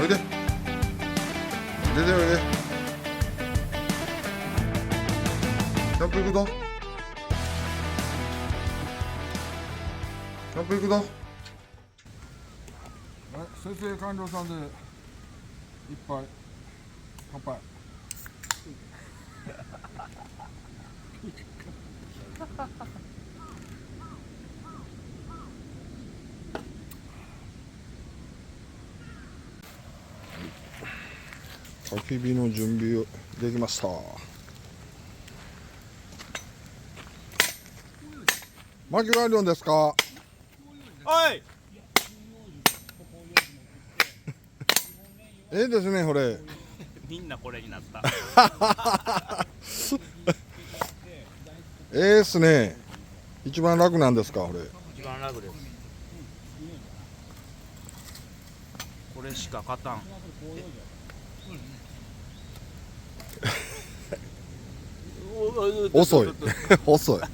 おいで。出ておいで。キャンプ行くぞ。キャンプ行くぞ。先生官僚さんで一杯乾杯。焚き火の準備できました。薪はあるんですか。はい。ええですね、これ。みんなこれになった。ええですね。一番楽なんですか、これ。一番楽です。これしか勝たん。遅い。遅い。さ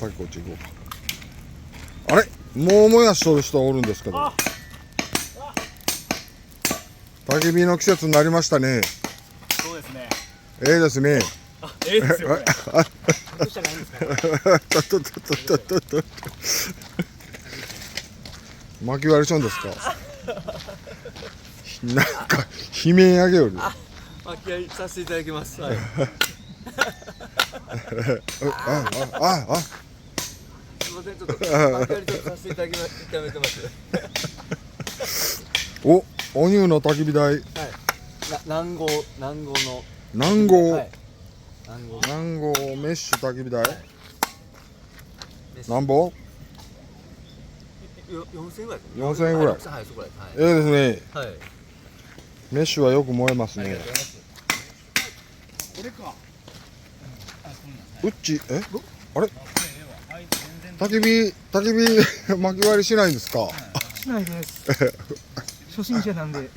っきこっち行こうか。あれ、もうもやしとる人おるんですけど。焚き火の季節になりましたね。そうですね。ええですね。ええですよ。隠しじゃないんですか。と。巻き割りしょんですか。なんか悲鳴上げよる。巻き割りさせていただきます。はい。すみません、ちょっと巻き割りちょっとさせていただきます。炒めてます。お、お乳の焚き火台。はい。南郷の。南郷。はい。南郷メッシュ焚き火台。はい、何本？4000円ぐらい。4000円ぐらい。はい、そこらい。ええですね。はい。メッシュはよく燃えますね。これか。うっち、あれ。焚き火巻き割りしないんですか。しないです。初心者なんで。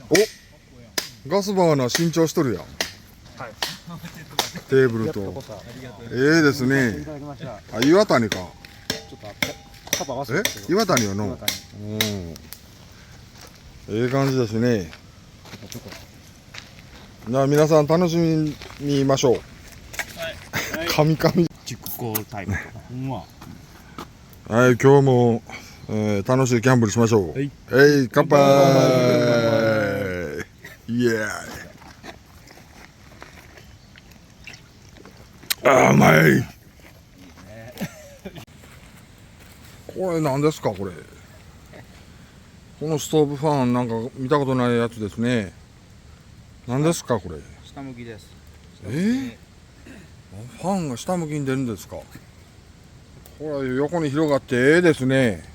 お、ガスバーナー新調しとるやん。はい、テーブルと。ええですね。あ、岩谷か。岩谷よの。うん。ええ感じですね。じゃあ皆さん楽しみにいましょう。はい。神々。熟考タイム。ほんま。はい、今日も、楽しいキャンプにしましょう。はい。乾杯。イエーイ。あ、うまい。これ何ですか、これ。このストーブファンなんか見たことないやつですね。何ですか、これ。下向きです。ファンが下向きに出るんですか。これ横に広がってええですね。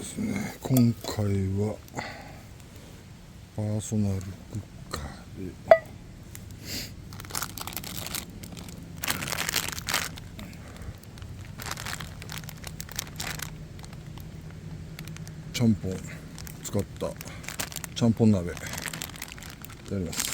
ですね、今回はパーソナルクッカーでちゃんぽん使ったちゃんぽん鍋やります。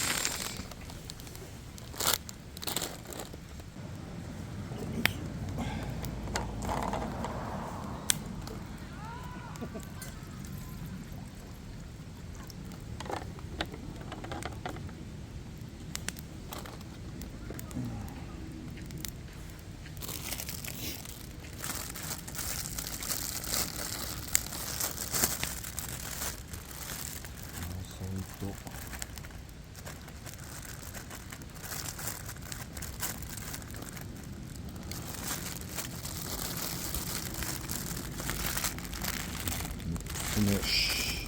よし、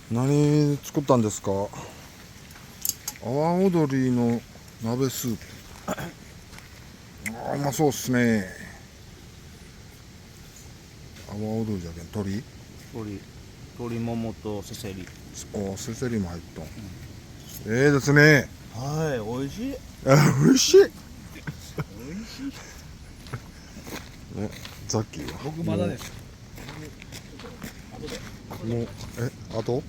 何作ったんですか？阿波踊りの鍋スープ。うまそうっすね。阿波踊りじゃけん鶏ももとせせり。せせりも入っとん、ええですね。はい、美味しい。美味しい。ね、ザッキーは僕まだです。もうあと、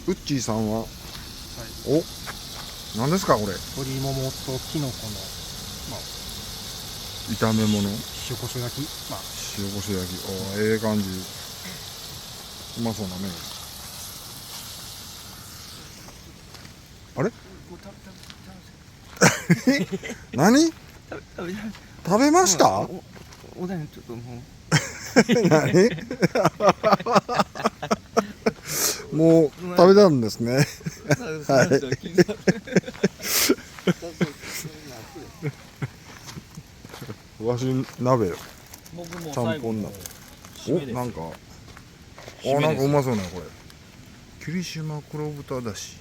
ウッチーさんは、お、何ですかこれ？鶏ももときのこの炒め物、塩コショウ焼き。塩こし焼き。ええ感じ。うまそうなね。あれ？何？食べました？おでんちょっともう。何？もう食べたんですね。はい。わし鍋よ。僕もちゃん最後のぽん鍋。締めです。なんか、締めですなんかうまそうなこれ。霧島黒豚だし、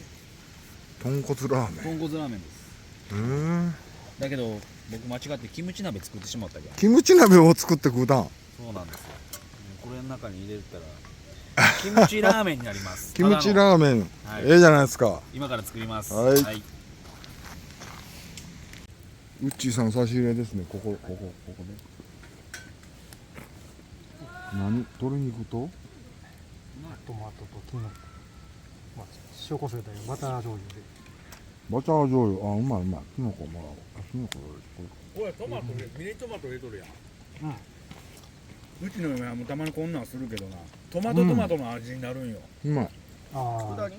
豚骨ラーメン。豚骨ラーメンです。だけど僕間違ってキムチ鍋作ってしまったけど。キムチ鍋を作って食うたん。そうなんですよ。これの中に入れたらキムチラーメンになります。キムチラーメン、はいええじゃないですか。今から作ります。はいウッチーさん差し入れですね。ここね。鶏肉とトマトとキノコ、塩コショウでバター醤油で。バター醤油。うまい。キノコもらおう。キノコおい、トマトミニトマト入れとるやん。うちの嫁はもうたまにこんなんするけどな、トマトの味になるんよ。うまい。あありがと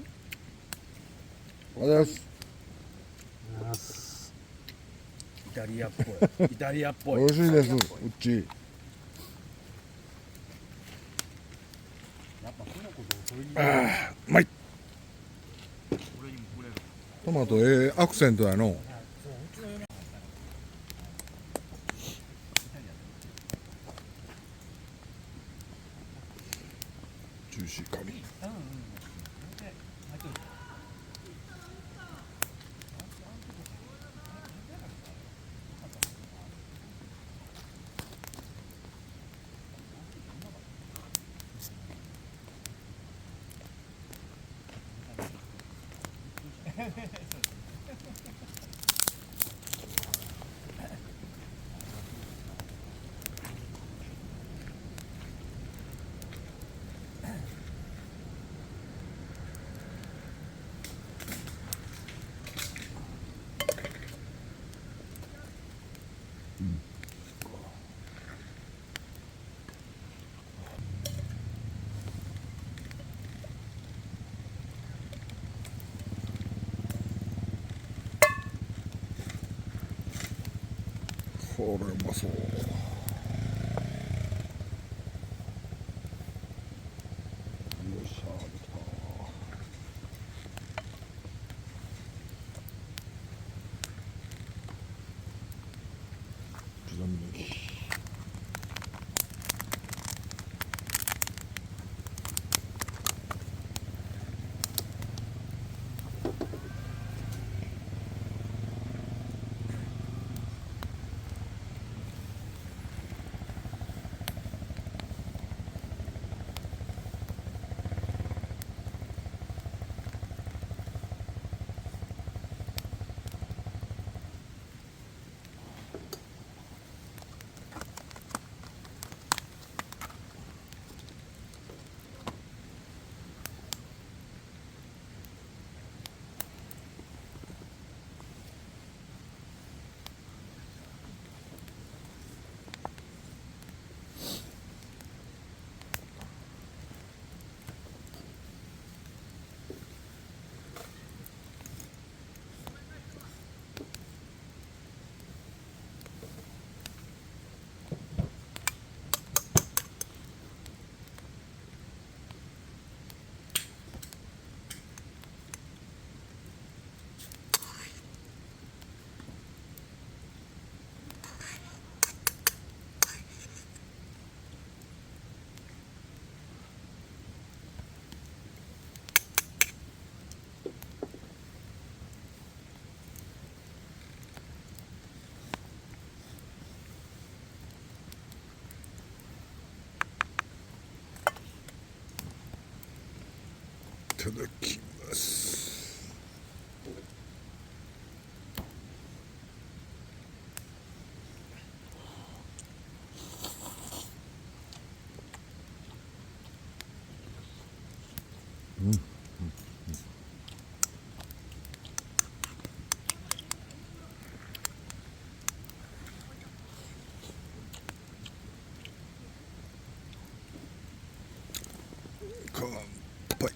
うございます。イタリアっぽい。美味しいです。うっちー。うまい。俺にもくれる。トマトアクセントやの。そううちの嫁ジューシーカリ。これうまそう。よっしゃー、できた。刻みネギ。いただきます。乾杯。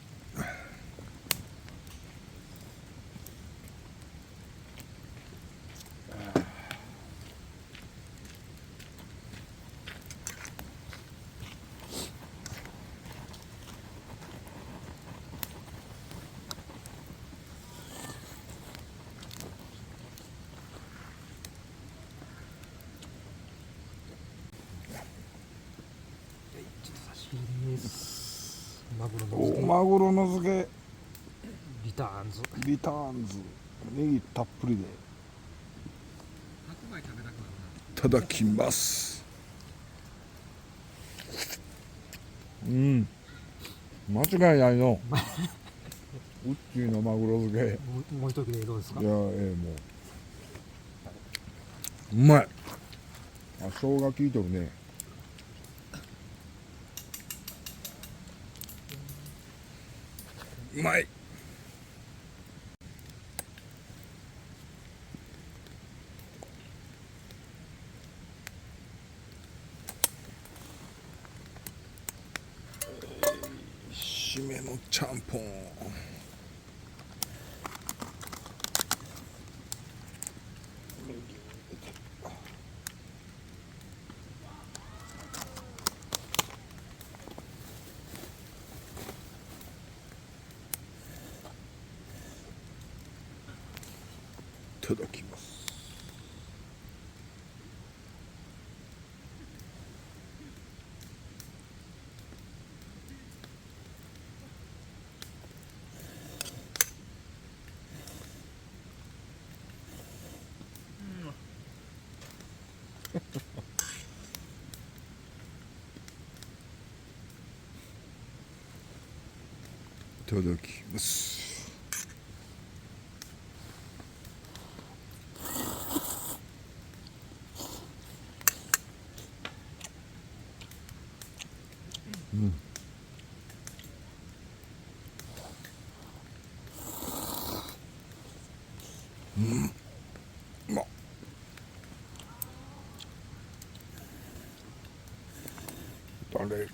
差し入れです。マグロのお漬けマグロの漬け、リターンズ。リターンズ、ネギたっぷりで。いただきます。うん、間違いないの。うっちーのマグロ漬け。もう一切れどうですか。いや、もううまい。あ、生姜効いとるね。うまい。締めのちゃんぽん。ただきます。いただきます。うまっ。誰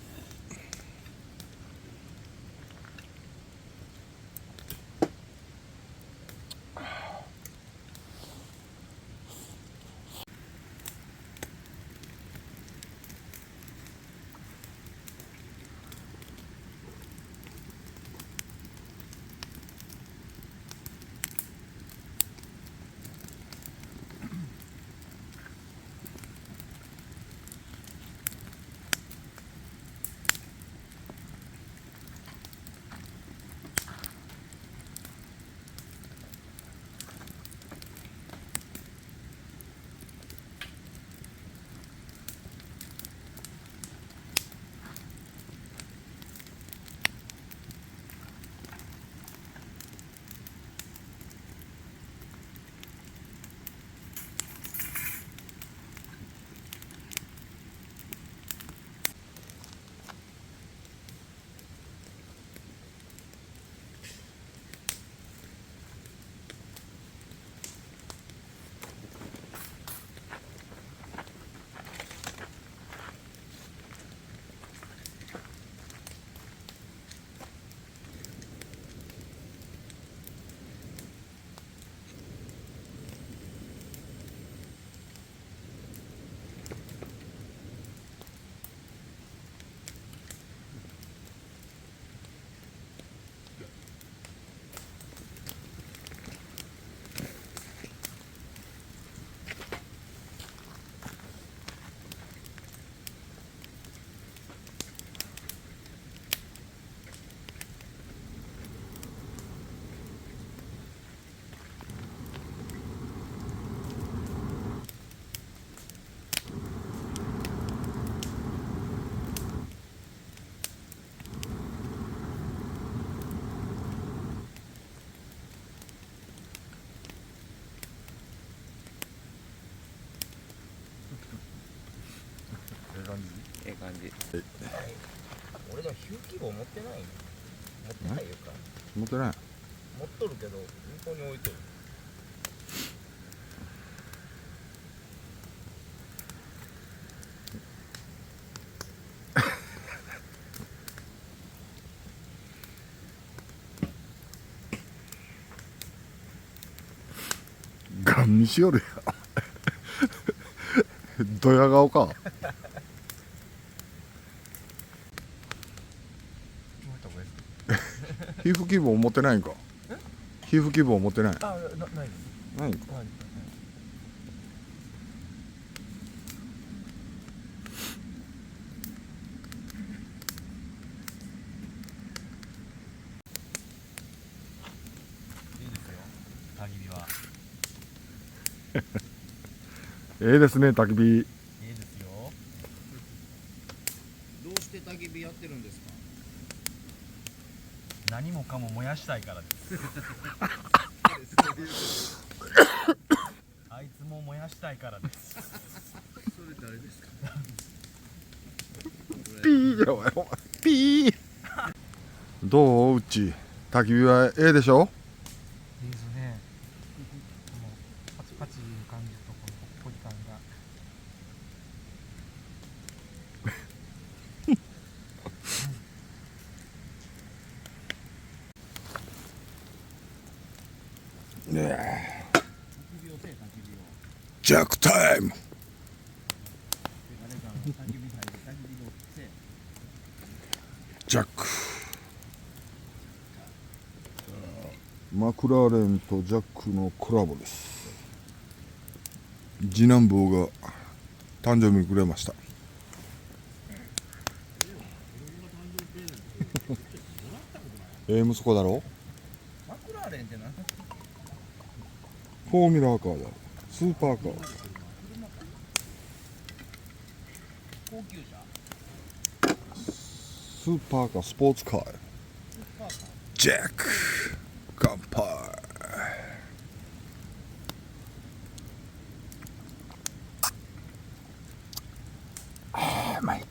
ええ感じ。俺でもヒューキ棒持ってないよ。持ってないよか。持ってない。持っとるけど向こうに置いとる。ガン見しよるやんドヤ顔か。皮膚希望持ってないんか。皮膚希望持ってない。あ、ないです。ないんか。ない。いいですよ。焚き火は。ええですね、焚き火。いいですよ。どうして焚き火やってるんですか。何もかも燃やしたいからです。あいつも燃やしたいからです。それ誰ですか。ピーやわよ。ピー。どううち焚き火はええでしょ。いいですね。このパチパチいう感じとこのほっこり感が。ねえ。ジャックタイム。ジャック。マクラーレンとジャックのコラボです。次男坊が誕生日くれました。息子だろ。マクラーレンって何？フォーミュラーカーだ。スーパーカー。高級車？スーパーカー、スポーツカー。ジャック乾杯。うまい。